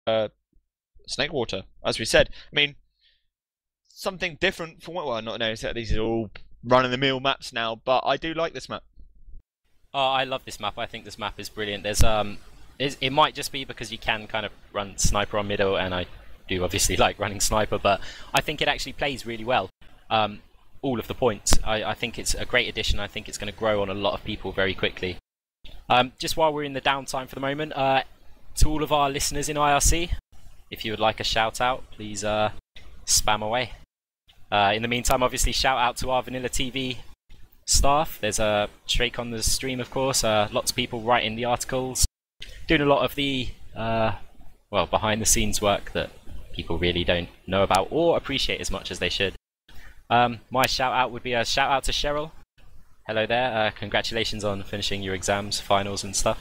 Snakewater, as we said. I mean, something different from what, well, not no, these are all run-of-the-mill maps now, but I do like this map. Oh, I love this map. I think this map is brilliant. There's it might just be because you can kind of run sniper on middle, and I do obviously like running sniper, but I think it actually plays really well. All of the points. I think it's a great addition. I think it's going to grow on a lot of people very quickly. Just while we're in the downtime for the moment, to all of our listeners in IRC, if you would like a shout out, please spam away. In the meantime, obviously, shout out to our VanillaTV staff. There's a Shrike on the stream, of course. Lots of people writing the articles, doing a lot of the well, behind the scenes work that people really don't know about or appreciate as much as they should. My shout out would be a shout out to Cheryl. Hello there. Congratulations on finishing your exams, finals, and stuff.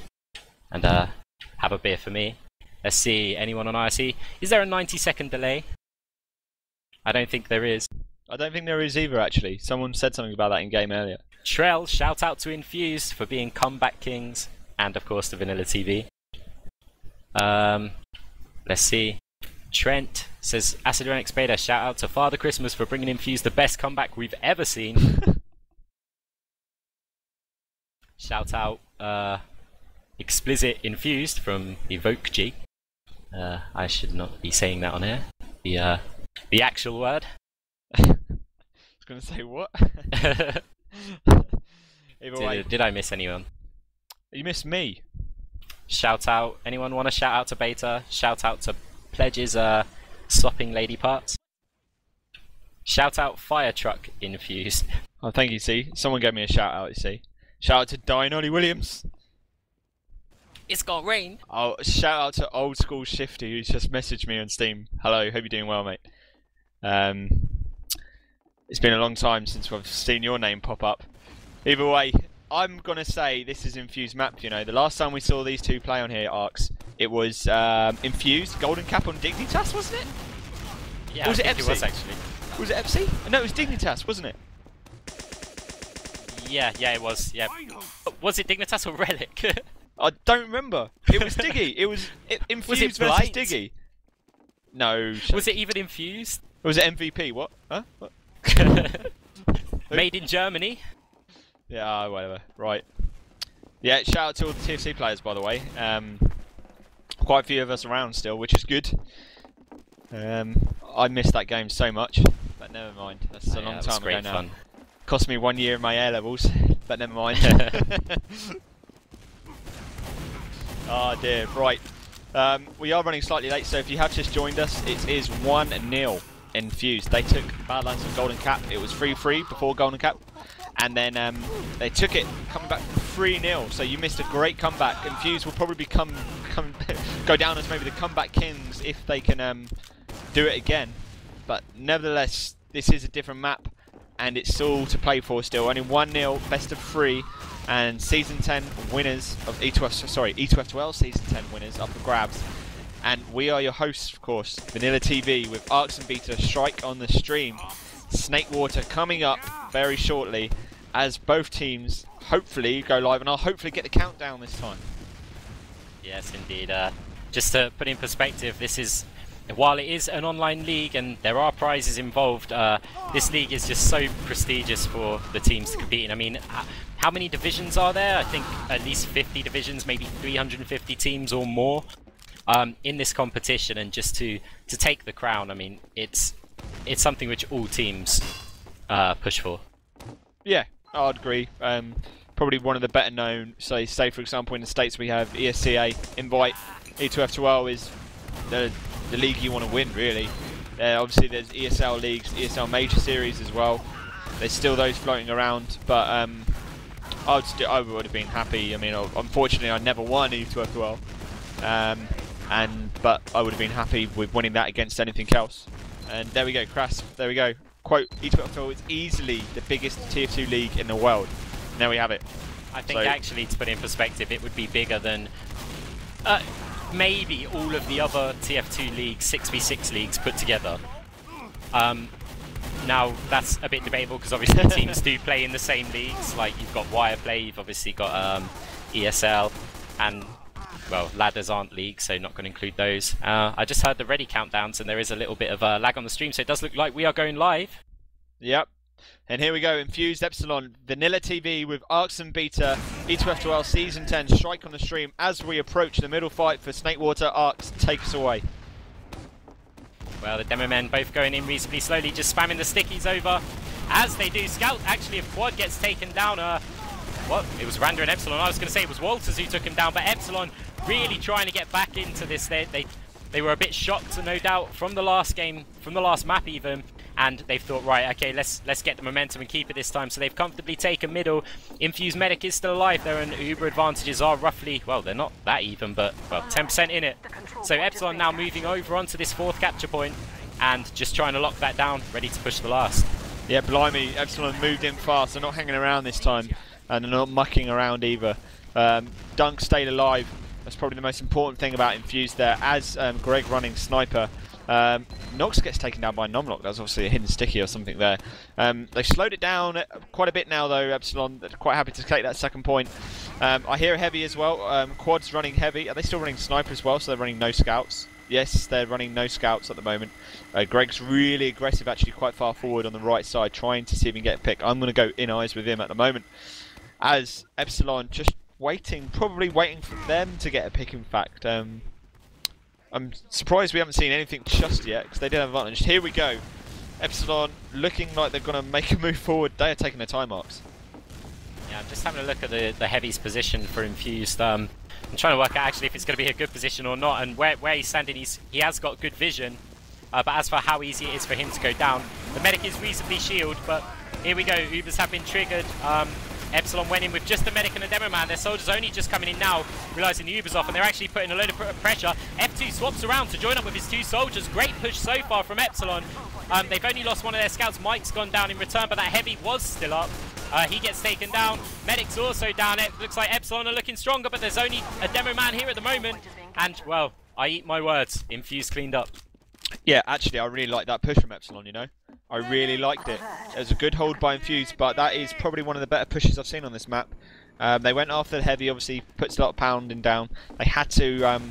And have a beer for me. Let's see. Anyone on IRC? Is there a 90-second delay? I don't think there is. I don't think there is either, actually. Someone said something about that in game earlier. Trell, shout out to Infused for being comeback kings, and of course to VanillaTV. Let's see. Trent says, Arx and Beta, shout out to Father Christmas for bringing Infused the best comeback we've ever seen. Shout out Explicit Infused from Evoke G. I should not be saying that on here. The actual word. I was going to say what? Did I miss anyone? You missed me. Shout out. Anyone want to shout out to Beta? Shout out to Pledge's sopping lady parts. Shout out Fire Truck Infused. Oh, thank you, C. Someone gave me a shout out, you see. Shout out to Dynolly Williams. It's gonna rain. Oh, shout out to Old School Shifty, who's just messaged me on Steam. Hello, hope you're doing well, mate. It's been a long time since we've seen your name pop up. Either way, I'm gonna say this is Infused map. You know, the last time we saw these two play on here, Arx, it was Infused Golden Cap on Dignitas, wasn't it? Yeah, or was it Epsilon? It was actually. Was it Epsilon? No, it was Dignitas, wasn't it? Yeah, it was. Yeah. Was it Dignitas or Relic? I don't remember. It was Diggy. Infused versus Diggy. No. Was it even Infused? Or was it MVP? What? Huh? What? Made in Germany. Yeah, whatever. Right. Yeah, shout out to all the TFC players, by the way. Quite a few of us around still, which is good. I missed that game so much, but never mind. That's a long time ago now. Fun. Cost me 1 year of my A levels, but never mind. Oh dear. Right. We are running slightly late, so if you have just joined us, it is 1-0 Infused. They took Badlands and Golden Cap. It was 3-3 before Golden Cap, and then they took it coming back 3-0. So you missed a great comeback. Infused will probably go down as maybe the comeback kings if they can do it again. But nevertheless, this is a different map, and it's all to play for still. Only 1-0, best of 3. And Season 10 winners of ETF2L Season 10 winners up for grabs. And we are your hosts, of course, VanillaTV, with Arx and Beta, Shrike on the stream. Snakewater coming up very shortly as both teams hopefully go live, and I'll hopefully get the countdown this time. Yes, indeed. Just to put in perspective, this is, while it is an online league and there are prizes involved, this league is just so prestigious for the teams to compete in. I mean, how many divisions are there? I think at least 50 divisions, maybe 350 teams or more in this competition, and just to take the crown, I mean, it's something which all teams push for. Yeah, I'd agree. Probably one of the better known. Say for example, in the States we have ESCA, Invite. E2F2L is the league you want to win, really. Obviously there's ESL leagues, ESL Major Series as well. There's still those floating around, but I would have been happy. I mean, unfortunately I never won E2F2L, but I would have been happy with winning that against anything else. And there we go, Crass, there we go. Quote, E2F2L is easily the biggest Tier 2 league in the world. And there we have it. I think actually, to put it in perspective, it would be bigger than maybe all of the other TF2 leagues, 6v6 leagues put together. Now, that's a bit debatable because obviously teams do play in the same leagues. Like, you've got Wireplay, you've obviously got ESL, and well, ladders aren't leagues, so not going to include those. I just heard the ready countdowns, and there is a little bit of lag on the stream, so it does look like we are going live. Yep. And here we go, Infused, Epsilon, VanillaTV with Arx and Beta, ETF2L Season 10, Shrike on the stream as we approach the middle fight for Snakewater. Arx, take us away. Well, the demo men both going in reasonably slowly, just spamming the stickies over as they do. Scout, actually, if Quad gets taken down, what? It was Randa and Epsilon. I was going to say it was Walters who took him down, but Epsilon really trying to get back into this. They were a bit shocked, no doubt, from the last game, from the last map even, and they've thought, right, okay, let's get the momentum and keep it this time. So they've comfortably taken middle. Infused Medic is still alive. Their Uber advantages are roughly, well, they're not that even, but, well, 10% in it. So Epsilon now moving over onto this fourth capture point and just trying to lock that down, ready to push the last. Yeah, blimey, Epsilon moved in fast. They're not hanging around this time, and they're not mucking around either. Dunc stayed alive. That's probably the most important thing about Infused there, as Greg running sniper. Nox gets taken down by numlocked. That's obviously a hidden sticky or something there. They've slowed it down quite a bit now though, Epsilon. They're quite happy to take that second point. I hear heavy as well. Quad's running heavy. Are they still running sniper as well? So they're running no scouts? Yes, they're running no scouts at the moment. Greg's really aggressive, actually quite far forward on the right side, trying to see if he can get a pick. I'm going to go in eyes with him at the moment. As Epsilon just waiting, probably waiting for them to get a pick, in fact. I'm surprised we haven't seen anything just yet, because they did have advantage. Here we go. Epsilon looking like they're going to make a move forward. They are taking their time marks. Yeah, I'm just having a look at the heavy's position for Infused. I'm trying to work out actually if it's going to be a good position or not, and where he's standing, he has got good vision. But as for how easy it is for him to go down, the medic is reasonably shielded, but here we go. Ubers have been triggered. Epsilon went in with just the medic and a demo man. Their soldiers only just coming in now, realising the Uber's off, and they're actually putting a load of pressure. F2 swaps around to join up with his two soldiers. Great push so far from Epsilon. They've only lost one of their scouts. Mike's gone down in return, but that heavy was still up. He gets taken down. Medic's also down. It looks like Epsilon are looking stronger, but there's only a demo man here at the moment. And, well, I eat my words. Infused cleaned up. Yeah, actually, I really like that push from Epsilon, you know. I really liked it. It was a good hold by Infused, but that is probably one of the better pushes I've seen on this map. They went after the heavy, obviously, puts a lot of pounding down. They had to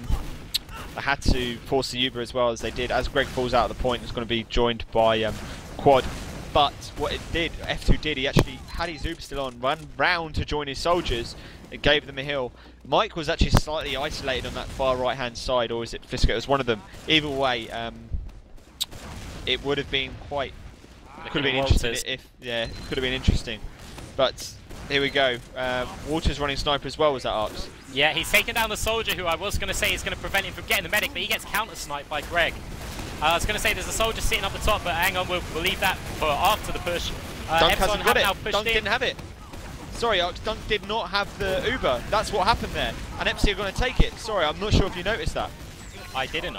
force the Uber as well as they did. As Greg falls out of the point, it's going to be joined by Quad. But what it did, F2 did, he actually had his Uber still on, ran round to join his soldiers. It gave them a heal. Mike was actually slightly isolated on that far right hand side, or is it Flisko? It was one of them. Either way, it would have been quite. Could have been interesting could have been interesting. But here we go. Walters running sniper as well. Was that Arx? Yeah, he's taken down the soldier who I was going to say is going to prevent him from getting the medic, but he gets counter sniped by Greg. I was going to say there's a soldier sitting up the top, but hang on, we'll leave that for after the push. Dunc Epsilon hasn't got now it. pushed Dunc didn't have it. Sorry, Arx, Dunc did not have the Uber. That's what happened there. And Epsi are going to take it. Sorry, I'm not sure if you noticed that. I didn't.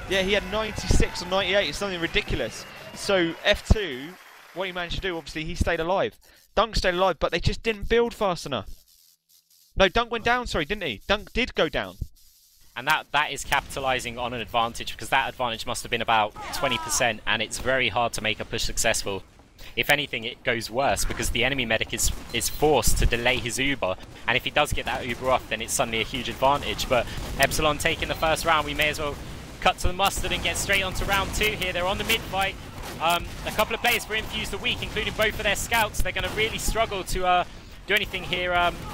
Yeah, he had 96 or 98. It's something ridiculous. So F2, what he managed to do, obviously, he stayed alive. Dunc stayed alive, but they just didn't build fast enough. No, Dunc went down, sorry, didn't he? Dunc did go down. And that is capitalising on an advantage, because that advantage must have been about 20%, and it's very hard to make a push successful. If anything, it goes worse, because the enemy medic is forced to delay his Uber, and if he does get that Uber off, then it's suddenly a huge advantage. But Epsilon taking the first round, we may as well cut to the mustard and get straight on to round 2 here. They're on the mid-fight. A couple of players for Infused a week, including both of their scouts. They're going to really struggle to do anything here.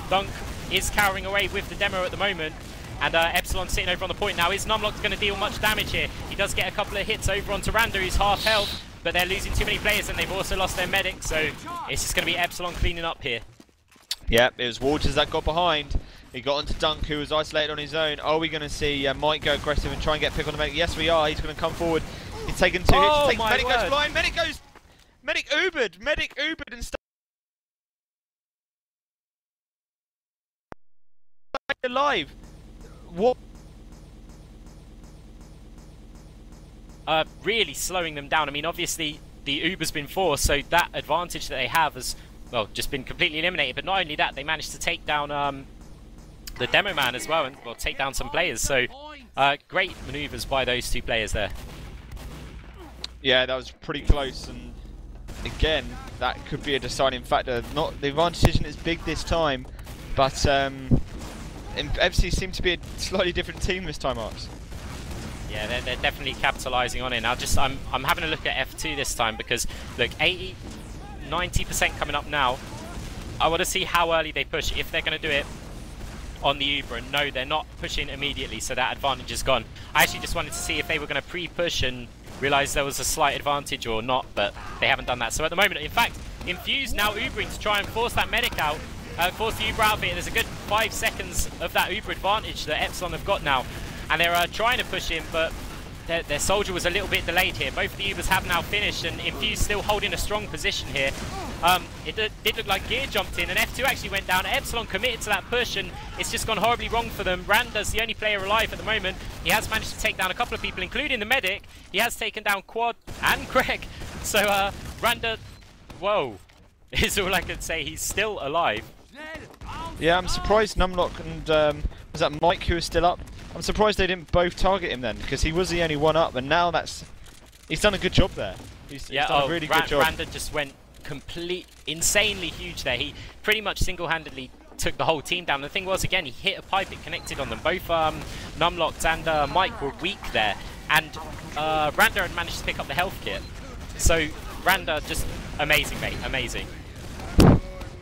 Dunc is cowering away with the demo at the moment. And Epsilon sitting over on the point now. Is numlocked going to deal much damage here? He does get a couple of hits over onto Randa, who's half health, but they're losing too many players, and they've also lost their medic, so it's just going to be Epsilon cleaning up here. Yep, it was Walters that got behind. He got onto Dunc, who was isolated on his own. Are we going to see Mike go aggressive and try and get a pick on the medic? Yes, we are. He's going to come forward. He's taken 2 hits. Medic goes blind. Medic Ubered. Medic Ubered and stayed alive. What? Really slowing them down. I mean, obviously the Uber's been forced, so that advantage that they have has, well, just been completely eliminated. But not only that, they managed to take down the demo man as well, and well, take down some players. So great manoeuvres by those two players there. Yeah, that was pretty close, and again, that could be a deciding factor. Not the advantage isn't as big this time, but FC seem to be a slightly different team this time, Arx. Yeah, they're definitely capitalising on it. Now, I'm having a look at F2 this time because look, 90% coming up now. I want to see how early they push. If they're going to do it on the Uber, and no, they're not pushing immediately, so that advantage is gone. I actually just wanted to see if they were going to pre-push and realise there was a slight advantage or not, but they haven't done that. So at the moment, in fact, Infused now Ubering to try and force that medic out, force the Uber out of it. There's a good 5 seconds of that Uber advantage that Epsilon have got now. And they're trying to push him, but their soldier was a little bit delayed here. Both of the Ubers have now finished, and Infused still holding a strong position here. It did look like Gear jumped in, and F2 actually went down. Epsilon committed to that push, and it's just gone horribly wrong for them. Randa's the only player alive at the moment. He has managed to take down a couple of people, including the medic. He has taken down Quad and Greg. So Randa, whoa, is all I can say. He's still alive. Yeah, I'm surprised numlocked and was that Mike who was still up? I'm surprised they didn't both target him then, because he was the only one up, and now he's done a good job there. He's done a really good job. Randa just went insanely huge there. He pretty much single-handedly took the whole team down. The thing was, again, he hit a pipe, it connected on them. Both numlocked and Mike were weak there, and Randa had managed to pick up the health kit. So Randa, just amazing, mate, amazing.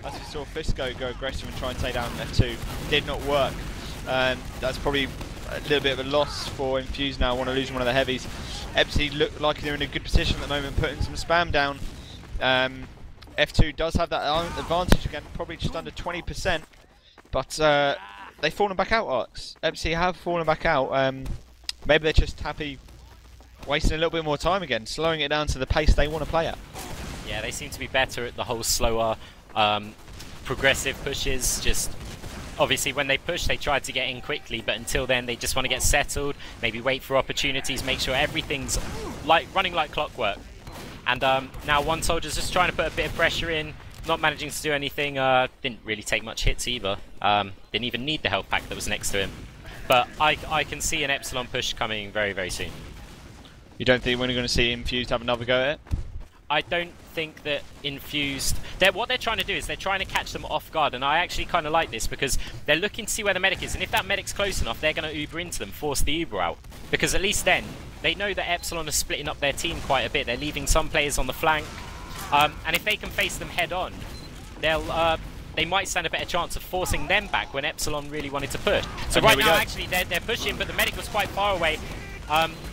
As we saw Flisko go aggressive and try and take down F2, did not work. That's probably a little bit of a loss for Infused now. Want to lose one of the heavies. Epsi look like they're in a good position at the moment, putting some spam down. F2 does have that advantage again, probably just under 20%, but they've fallen back out, Arx. Epsi have fallen back out. Maybe they're just happy wasting a little bit more time again, slowing it down to the pace they want to play at. Yeah, they seem to be better at the whole slower, progressive pushes. Just obviously when they push, they try to get in quickly, but until then they just want to get settled, maybe wait for opportunities, make sure everything's running like clockwork. And now one soldier's just trying to put a bit of pressure in, not managing to do anything. Didn't really take much hits either. Didn't even need the health pack that was next to him. But I can see an Epsilon push coming very, very soon. You don't think we're going to see Infused have another go at it? I don't think that Infused... what they're trying to do is they're trying to catch them off guard, and I actually kind of like this because they're looking to see where the medic is, and if that medic's close enough, they're going to Uber into them, force the Uber out. Because at least then, they know that Epsilon is splitting up their team quite a bit. They're leaving some players on the flank, and if they can face them head on, they might stand a better chance of forcing them back when Epsilon really wanted to push. So right now, actually, they're pushing, but the medic was quite far away.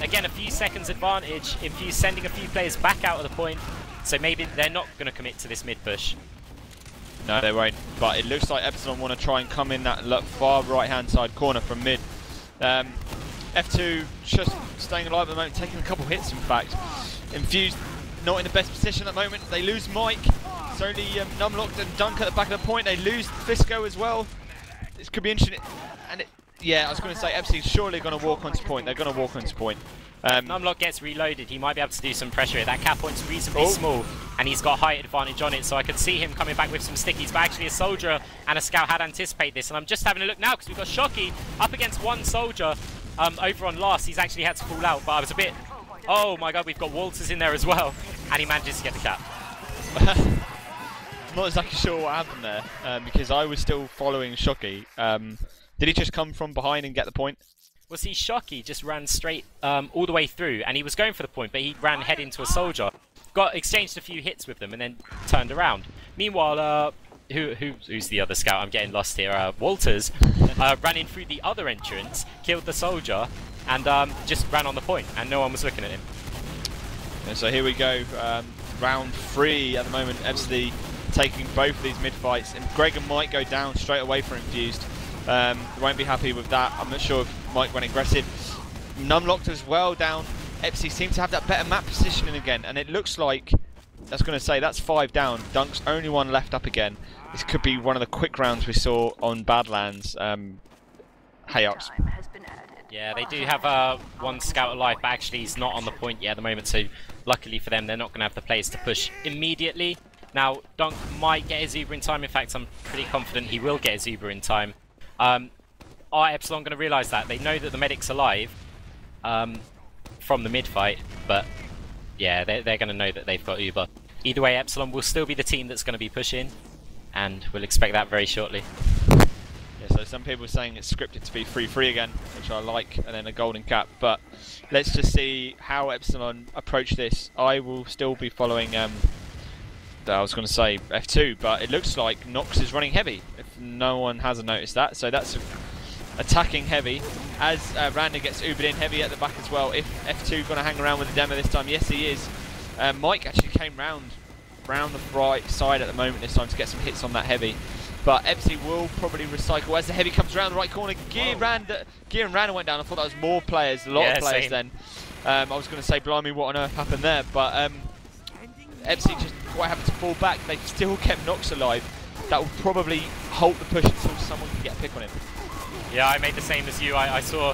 Again, a few seconds advantage. Infused sending a few players back out of the point, so maybe they're not going to commit to this mid push. No, they won't. But it looks like Epsilon want to try and come in that far right-hand side corner from mid. F2 just staying alive at the moment, taking a couple hits. In fact, Infused not in the best position at the moment. They lose Mike. It's only numlocked and dunc at the back of the point. They lose Flisko as well. This could be interesting. And yeah, I was going to say, Epsilon's surely going to walk onto point. They're going to walk onto point. Numlocked gets reloaded. He might be able to do some pressure here. That cap point's reasonably small, and he's got height advantage on it, so I can see him coming back with some stickies. But actually, a soldier and a scout had anticipated this, and I'm just having a look now because we've got Shocky up against one soldier over on last. He's actually had to fall out, but I was a bit... Oh my god, we've got wltrs in there as well, and he manages to get the cap. I'm not exactly sure what happened there, because I was still following Shocky. Did he just come from behind and get the point? Well, see, Shocky just ran straight all the way through, and he was going for the point, but he ran head into a soldier. Exchanged a few hits with them, and then turned around. Meanwhile, who's the other scout? I'm getting lost here. wltrs ran in through the other entrance, killed the soldier, and just ran on the point, and no one was looking at him. And so here we go, round 3 at the moment. FC taking both of these mid fights, and Greg and Mike go down straight away for Infused. Won't be happy with that. I'm not sure if Mike went aggressive. Numlocked as well down. Epsi seem to have that better map positioning again, and it looks like, I was going to say, that's 5 down. Dunc's only one left up again. This could be one of the quick rounds we saw on Badlands. Hey, Arx. Yeah, they do have one scout alive, but actually he's not on the point yet at the moment, so luckily for them, they're not going to have the players to push immediately. Now, Dunc might get his Uber in time. In fact, I'm pretty confident he will get his Uber in time. Are Epsilon going to realise that? They know that the medic's alive from the mid-fight, but yeah, they're going to know that they've got Uber. Either way, Epsilon will still be the team that's going to be pushing, and we'll expect that very shortly. Yeah, so some people are saying it's scripted to be 3-3 again, which I like, and then a golden cap. But let's just see how Epsilon approach this. I will still be following. I was going to say F2, but it looks like KnOxXx is running heavy. If no one hasn't noticed that, so that's attacking heavy. As Randa gets ubered in heavy at the back as well. If F2 going to hang around with the demo this time, yes he is. Mike actually came round the right side at the moment this time to get some hits on that heavy. But Epsi will probably recycle as the heavy comes around the right corner. Gear and Randa went down. I thought that was more players, a lot of players then. I was going to say, blimey, what on earth happened there? But Epsi just quite happened to fall back. They've still kept KnOxXx alive. That will probably halt the push until someone can get a pick on him. Yeah, I made the same as you. I saw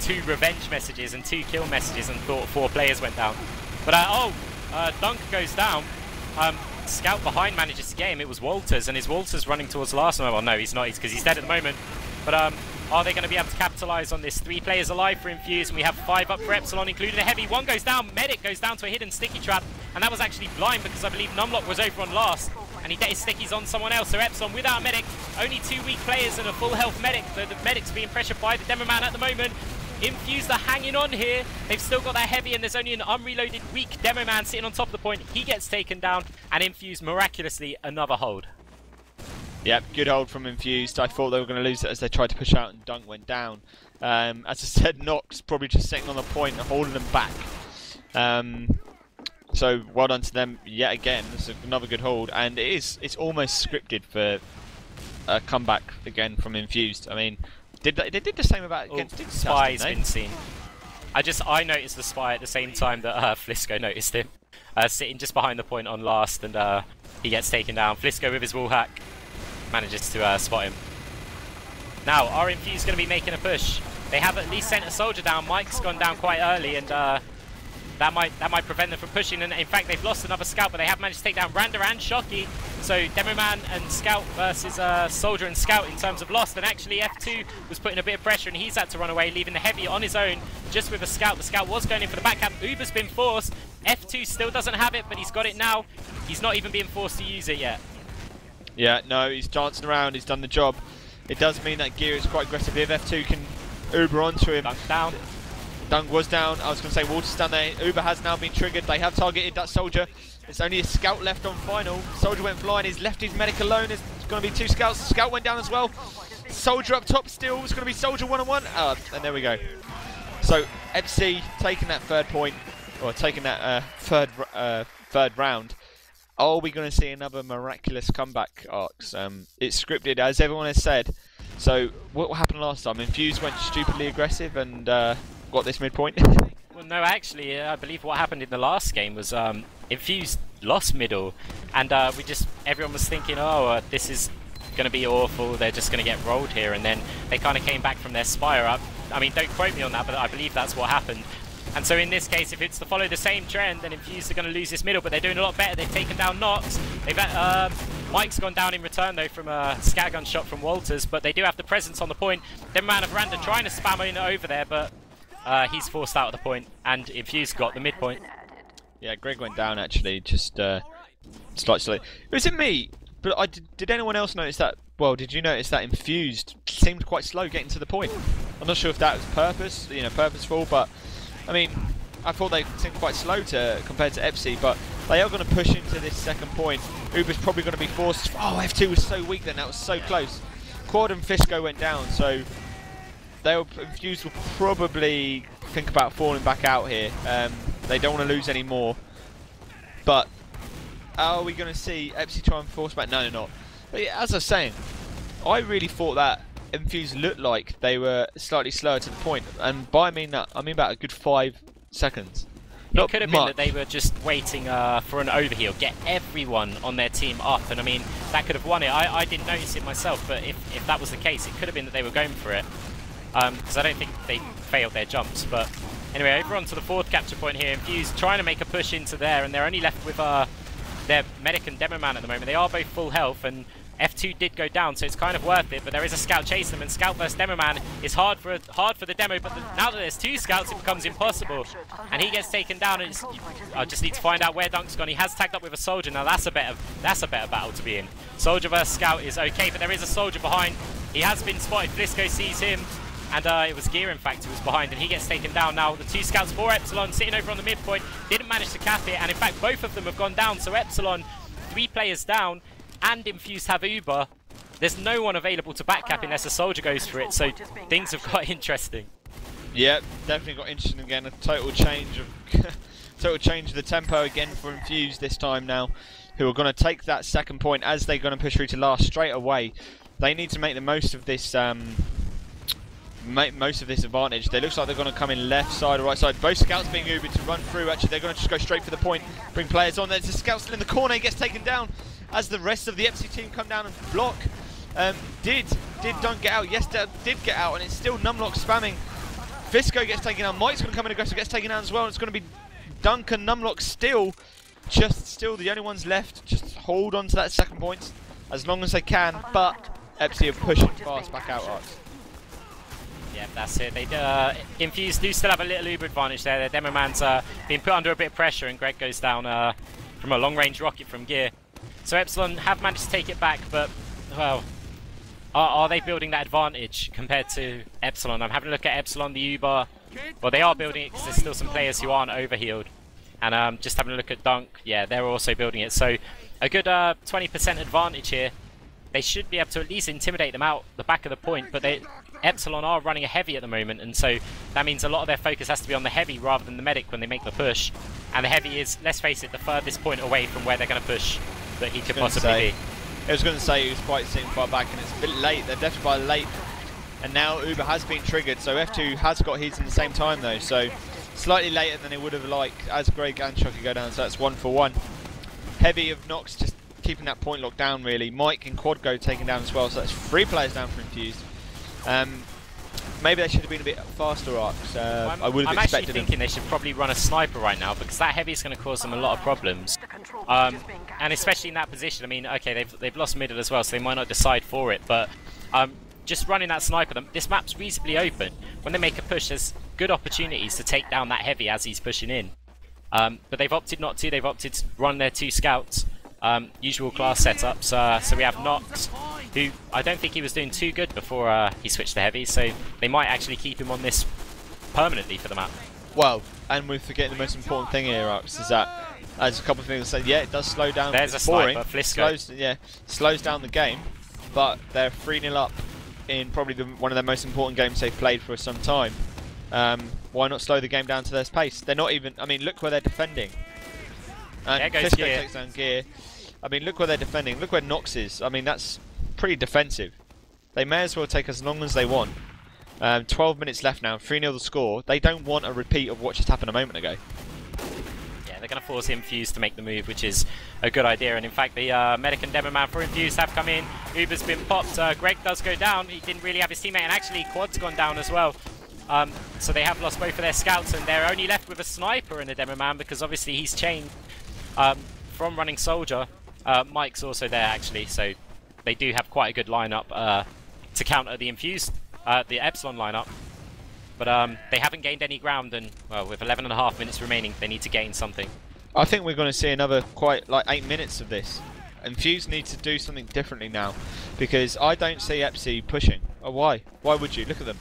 2 revenge messages and 2 kill messages and thought 4 players went down. But dunc goes down. Scout behind manages to get him. It was wltrs, and is wltrs running towards the last one? Well, no, he's not, because he's dead at the moment. But are they going to be able to capitalise on this? 3 players alive for Infused, and we have 5 up for Epsilon, including a heavy. 1 goes down, medic goes down to a hidden sticky trap, and that was actually blind because I believe numlocked was over on last, and he got his stickies on someone else. So Epsilon without a medic, only 2 weak players and a full health medic. The medic's being pressured by the demo man at the moment. Infused are hanging on here. They've still got that heavy, and there's only an unreloaded weak demo man sitting on top of the point. He gets taken down, and Infused miraculously another hold. Yep, good hold from Infused. I thought they were going to lose it as they tried to push out, and dunc went down. As I said, KnOxXx probably just sitting on the point and holding them back. So well done to them yet again. This is another good hold, and it's almost scripted for a comeback again from Infused. I mean, they did the same against Spy's been seen. I noticed the Spy at the same time that flisko noticed him. Sitting just behind the point on last, and he gets taken down. flisko with his wall hack manages to spot him. Now, are Infused going to be making a push? They have at least sent a soldier down. Mike's gone down quite early, and that might prevent them from pushing. And in fact, they've lost another scout, but they have managed to take down Randa and Shocky. So demo man and scout versus soldier and scout in terms of lost. And actually, F2 was putting a bit of pressure, and he's had to run away, leaving the heavy on his own, just with a scout. The scout was going in for the back cap. Uber's been forced. F2 still doesn't have it, but he's got it now. He's not even being forced to use it yet. Yeah, no, he's dancing around. He's done the job. It does mean that Gear is quite aggressive. If F2 can Uber onto him. Dunc down. Dunc was down. I was going to say Walter's down there. Uber has now been triggered. They have targeted that soldier. It's only a scout left on final. Soldier went flying. He's left his medic alone. There's going to be 2 scouts. Scout went down as well. Soldier up top still. It's going to be soldier 1-on-1. And there we go. So FC taking that 3rd point, or taking that third round. Are we going to see another miraculous comeback, Arx? It's scripted, as everyone has said. So what happened last time? Infused went stupidly aggressive and got this midpoint. Well, no, actually, I believe what happened in the last game was Infused lost middle, and everyone was thinking, oh, this is going to be awful. They're just going to get rolled here, and then they kind of came back from their spire up. I mean, don't quote me on that, but I believe that's what happened. And so in this case, if it's to follow the same trend, then Infused are going to lose this middle, but they're doing a lot better. They've taken down KnOxXx. They've Mike's gone down in return though from a scattergun shot from wltrs, but they do have the presence on the point. Then man of Randa trying to spam in over there, but he's forced out of the point, and Infused got the midpoint. Yeah, Greg went down actually, just slightly. Was it me? But did anyone else notice that? Well, did you notice that Infused seemed quite slow getting to the point? I'm not sure if that was purposeful, but I mean, I thought they seemed quite slow compared to Epsi, but they are going to push into this second point. Uber's probably going to be forced. Oh, F2 was so weak then, that was so close. Quad and flisko went down, so Infused will probably think about falling back out here. They don't want to lose any more. But are we going to see Epsi try and force back? No, they're not. But yeah, as I was saying, I really thought that Infused looked like they were slightly slower to the point, and by I mean about a good 5 seconds. It could have been that they were just waiting for an overheal, get everyone on their team up, and I mean, that could have won it. I didn't notice it myself, but if that was the case, it could have been that they were going for it, because I don't think they failed their jumps. But anyway, over onto the 4th capture point here. Infused trying to make a push into there, and they're only left with their medic and demo man at the moment. They are both full health, and F2 did go down, so it's kind of worth it, but there is a scout chasing them, and scout versus demo man is hard for the demo, but now that there's 2 scouts, it becomes impossible, and he gets taken down. And I just need to find out where Dunc's gone. He has tagged up with a soldier. Now that's a better battle to be in. Soldier versus scout is okay, but there is a soldier behind. He has been spotted. Flisko sees him, and it was Gear, in fact, who was behind, and he gets taken down. Now, the 2 scouts for Epsilon sitting over on the midpoint didn't manage to cap it, and in fact, both of them have gone down. So Epsilon, 3 players down, and Infused have Uber. There's no one available to back cap unless a soldier goes for it, so things have got interesting. Yep, definitely got interesting again. A total change of the tempo again for Infused this time now, who are going to take that second point as they're going to push through to last straight away. They need to make the most of this advantage. They looks like they're going to come in left side or right side. Both scouts being Ubered to run through. Actually, they're going to just go straight for the point, bring players on. There's a scout still in the corner. He gets taken down as the rest of the Epsilon team come down and block. Did dunc get out? Yes, did get out, and it's still numlocked spamming. Flisko gets taken down. Mike's going to come in aggressive, gets taken down as well. And it's going to be dunc and numlocked still the only ones left. Just hold on to that second point as long as they can. But Epsilon are pushing fast back out. Arx. Yeah, that's it. They Infused do still have a little Uber advantage there. Their demo man's being put under a bit of pressure, and Greg goes down from a long-range rocket from Gear. So Epsilon have managed to take it back, but well, are they building that advantage compared to Epsilon? I'm having a look at Epsilon, the Uber. Well, they are building it because there's still some players who aren't overhealed. And just having a look at dunc, yeah, they're also building it. So a good 20% advantage here. They should be able to at least intimidate them out the back of the point, but Epsilon are running a heavy at the moment, and so that means a lot of their focus has to be on the heavy rather than the medic when they make the push. And the heavy is, let's face it, the furthest point away from where they're going to push that he could possibly be. I was going to say he was quite sitting far back, and it's a bit late. They're definitely by late, and now Uber has been triggered, so F2 has got his in the same time though, so slightly later than they would have liked as Greg and Shocky go down, so that's 1 for 1. Heavy of Nox just keeping that point locked down really. Mike and Quad go taken down as well, so that's 3 players down for Infused. Maybe they should have been a bit faster, Arx. I would have expected them. I'm actually thinking they should probably run a sniper right now, because that heavy is going to cause them a lot of problems. And especially in that position, I mean, okay, they've lost middle as well, so they might not decide for it, but just running that sniper, this map's reasonably open. When they make a push, there's good opportunities to take down that heavy as he's pushing in. But they've opted not to. They've opted to run their 2 scouts. Usual class setups. So we have Nox, who I don't think he was doing too good before he switched to heavy, so they might actually keep him on this permanently for the map. Well, and we're forgetting the most important thing here, Arx, is that, as a couple of things say, yeah, it does slow down. There's a sniper, Flisko. Slows down the game, but they're 3-0 up in probably one of their most important games they've played for some time. Why not slow the game down to their pace? They're not even, I mean, look where they're defending. And there goes Flisko Gear. takes down Gear. I mean, look where they're defending. Look where Nox is. I mean, that's pretty defensive. They may as well take as long as they want. 12 minutes left now. 3-0 the score. They don't want a repeat of what just happened a moment ago. Yeah, they're going to force Infused to make the move, which is a good idea. And in fact, the medic and demo man for Infused have come in. Uber's been popped. Greg does go down. He didn't really have his teammate, and actually Quad's gone down as well. So they have lost both of their scouts, and they're only left with a sniper and a demo man, because obviously he's changed from running soldier. Mike's also there actually, so they do have quite a good lineup to counter the Infused, the Epsilon lineup. But they haven't gained any ground, and well, with 11.5 minutes remaining, they need to gain something. I think we're going to see another quite like 8 minutes of this. Infused need to do something differently now, because I don't see Epsi pushing. Oh, why? Why would you? Look at them.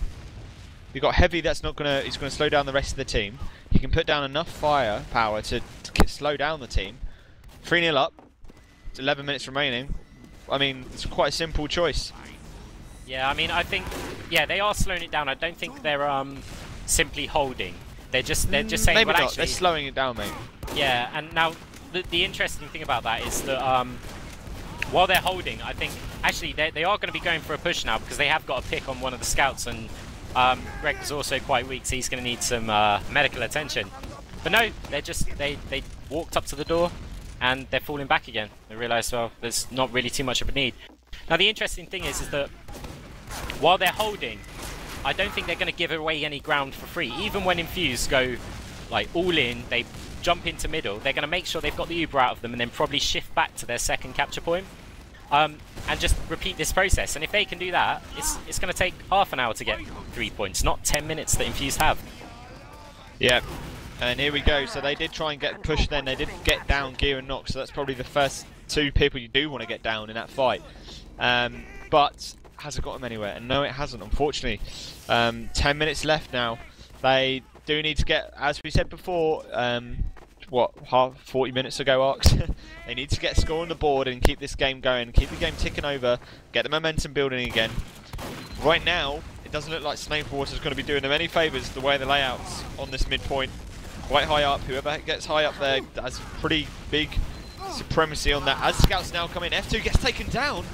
You've got Heavy that's not gonna. He's gonna slow down the rest of the team. He can put down enough firepower to slow down the team. 3-0 up. It's 11 minutes remaining. I mean, it's quite a simple choice. Yeah, I mean, I think, yeah, they are slowing it down. I don't think they're simply holding. They're just saying, maybe well, not. actually, They're slowing it down, mate. Yeah, and now the interesting thing about that is that while they're holding, I think actually they are going to be going for a push now, because they have got a pick on one of the scouts, and Greg is also quite weak, so he's going to need some medical attention. But no, they're just they walked up to the door, and they're falling back again. They realise, well, there's not really too much of a need. Now the interesting thing is that while they're holding, I don't think they're going to give away any ground for free. Even when Infused go like all in, they jump into middle, they're going to make sure they've got the Uber out of them, and then probably shift back to their second capture point, and just repeat this process. And if they can do that, it's going to take half an hour to get 3 points, not 10 minutes that Infused have. Yeah. And here we go. So they did try and get pushed then. They did get down Gear and Nox. So that's probably the first 2 people you do want to get down in that fight. But has it got them anywhere? And no, it hasn't, unfortunately. 10 minutes left now. They do need to get, as we said before, what, 40 minutes ago, Arx? They need to get a score on the board and keep this game going, keep the game ticking over, get the momentum building again. Right now, it doesn't look like Snakewater is going to be doing them any favours the way the layouts on this midpoint. Quite high up, whoever gets high up there has pretty big supremacy on that. As scouts now come in, F2 gets taken down.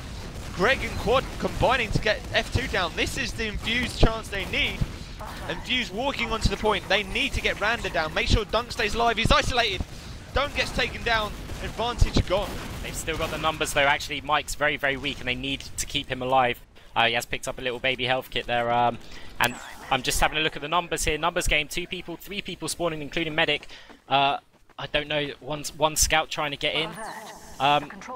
Greg and Quad combining to get F2 down. This is the Infused chance they need. Infused walking onto the point. They need to get Randa down. Make sure Dunc stays alive. He's isolated. Dunc gets taken down. Advantage gone. They've still got the numbers though. Actually, Mike's very, very weak and they need to keep him alive. He has picked up a little baby health kit there. And I'm just having a look at the numbers here. Numbers game, 2 people, 3 people spawning, including medic. I don't know, one scout trying to get in.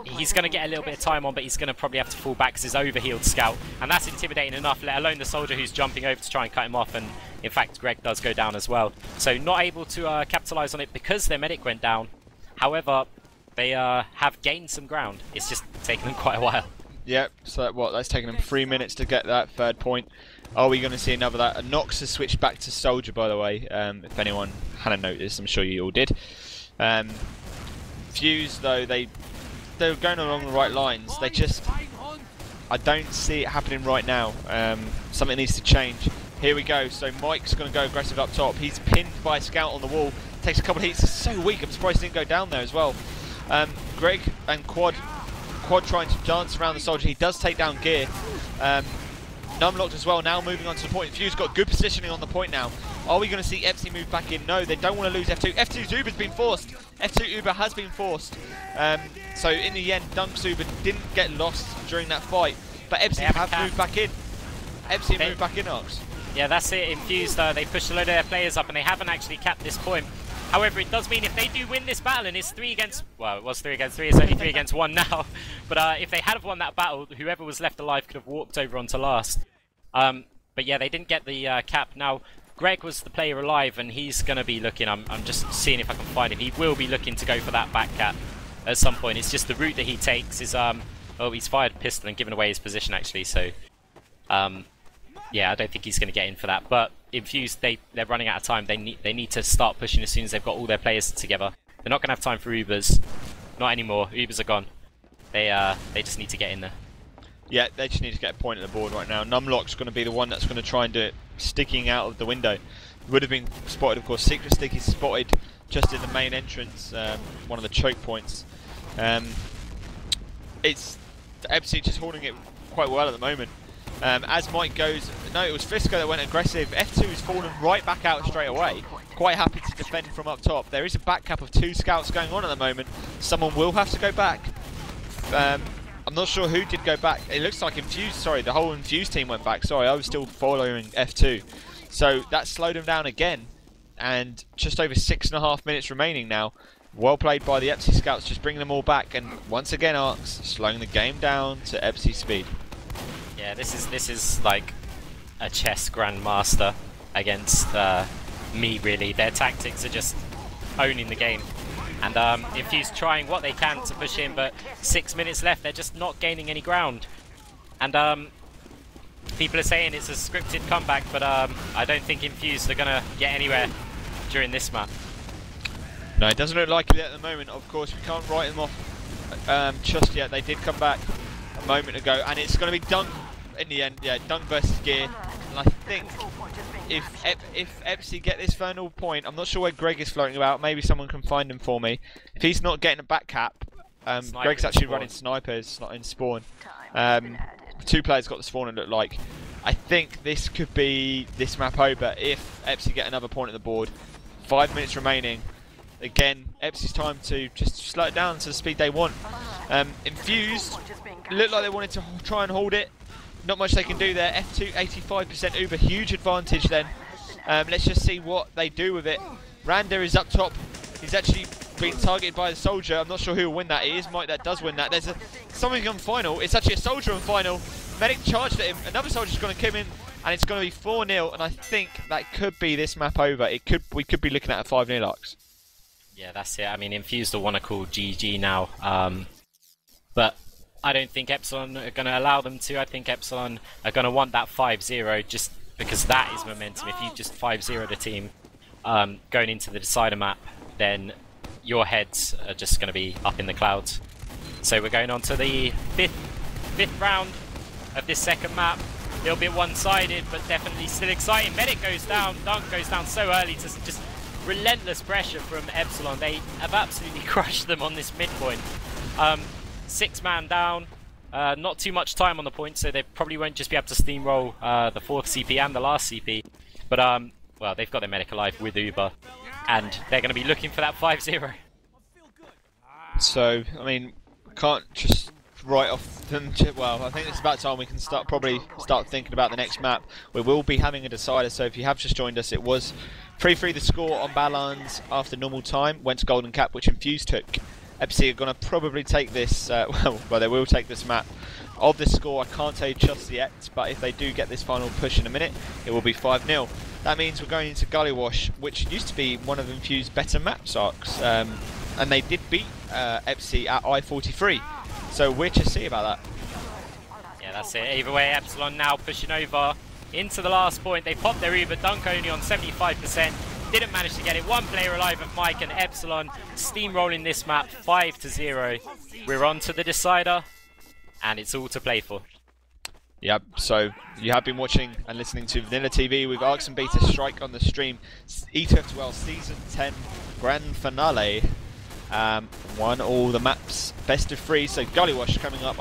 He's going to get a little bit of time on, but he's going to probably have to fall back because he's overhealed scout. And that's intimidating enough, let alone the soldier who's jumping over to try and cut him off. And in fact, Greg does go down as well. So not able to capitalise on it because their medic went down. However, they have gained some ground. It's just taken them quite a while. Yep, so that's taken them 3 minutes to get that third point. Are we going to see another that? KnOxXx has switched back to soldier, by the way, if anyone hadn't noticed. I'm sure you all did. Fuse, though, they were going along the right lines. They just, I don't see it happening right now. Something needs to change. Here we go. So Mike's going to go aggressive up top. He's pinned by a scout on the wall. Takes a couple of hits. It's so weak. I'm surprised he didn't go down there as well. Greg and Quad trying to dance around the soldier. He does take down gear. Numlocked as well, now moving on to the point. Fuse got good positioning on the point now. Are we going to see Epsi move back in? No, they don't want to lose F2. F2's Uber's been forced. F2 Uber has been forced. So in the end, Dunc's Uber didn't get lost during that fight. But Epsi have moved back in. Epsi moved back in, Arx. Yeah, that's it. Infused, they pushed a load of their players up and they haven't actually capped this point. However, it does mean if they do win this battle, and it's 3 against... Well, it was 3 against 3, it's only 3 against 1 now. But if they had have won that battle, whoever was left alive could have walked over onto last. But yeah, they didn't get the cap. Now, Greg was the player alive, and he's going to be looking... I'm just seeing if I can find him. He will be looking to go for that back cap at some point. It's just the route that he takes is... oh, he's fired a pistol and given away his position, actually, so... yeah, I don't think he's going to get in for that. But Infused, they're running out of time. They need to start pushing as soon as they've got all their players together. They're not going to have time for Ubers. Not anymore. Ubers are gone. They just need to get in there. Yeah, they just need to get a point at the board right now. Numlock's going to be the one that's going to try and do it, sticking out of the window. Would have been spotted, of course. Secret Stick is spotted just in the main entrance, one of the choke points. It's Epsilon just holding it quite well at the moment. As Mike goes, no, it was Flisko that went aggressive. F2's fallen right back out straight away. Quite happy to defend from up top. There is a back cap of 2 scouts going on at the moment. Someone will have to go back. I'm not sure who did go back. It looks like Infused, sorry, the whole Infused team went back. Sorry, I was still following F2. So that slowed them down again. And just over 6.5 minutes remaining now. Well played by the Epsi scouts, just bringing them all back. And once again, Arx slowing the game down to Epsi speed. Yeah, this is like a chess grandmaster against me, really. Their tactics are just owning the game. And Infused trying what they can to push in, but 6 minutes left, they're just not gaining any ground. And people are saying it's a scripted comeback, but I don't think Infused are going to get anywhere during this map. No, it doesn't look like it at the moment. Of course, we can't write them off just yet. They did come back a moment ago, and it's going to be Dunc in the end. Yeah, Dunc versus Gear. And I think if Epsi get this final point, I'm not sure where Greg is floating about. Maybe someone can find him for me. If he's not getting a back cap, Greg's actually running snipers, not in spawn. 2 players got the spawn, it looked like. I think this could be this map over if Epsi get another point at the board. 5 minutes remaining. Again, Epsi's time to just slow it down to the speed they want. Infused looked like they wanted to try and hold it. Not much they can do there. F2 85% Uber, huge advantage then. Let's just see what they do with it. Randa is up top. He's actually being targeted by the soldier. I'm not sure who will win that. It is Mike that does win that. There's something on final. It's actually a soldier on final. Medic charged at him. Another soldier's going to come in, and it's going to be 4-0. And I think that could be this map over. We could be looking at a 5-0 Arx. Yeah, that's it. I mean, Infused will want to call GG now. But I don't think Epsilon are going to allow them to. I think Epsilon are going to want that 5-0 just because that is momentum. If you just 5-0 the team going into the decider map, then your heads are just going to be up in the clouds. So we're going on to the fifth round of this second map. A little bit one-sided, but definitely still exciting. Medic goes down, Dunc goes down so early to just relentless pressure from Epsilon. They have absolutely crushed them on this midpoint. 6-man down, not too much time on the point, so they probably won't just be able to steamroll the 4th CP and the last CP. But, well, they've got their medic alive with Uber, and they're going to be looking for that 5-0. So, I mean, can't just write off them. Well, I think it's about time we can probably start thinking about the next map. We will be having a decider, so if you have just joined us, it was 3-3 the score on Badlands after normal time, went to Golden Cap, which Infused took. FC are going to probably take this, well, they will take this map. Of this score, I can't tell you just yet, but if they do get this final push in a minute, it will be 5-0. That means we're going into Gully Wash, which used to be one of Infused's better maps, Arx, and they did beat FC at I-43. So we're to see about that. Yeah, that's it. Either way, Epsilon now pushing over into the last point. They popped their Uber, Dunc only on 75%. Didn't manage to get it. One player alive at Mike, and Epsilon steamrolling this map 5-0. We're on to the decider, and it's all to play for. Yep, so you have been watching and listening to VanillaTV with Arx and Beta Shrike on the stream. ETF2L Season 10 Grand Finale. Won all the maps, best of 3, so Gully Wash coming up.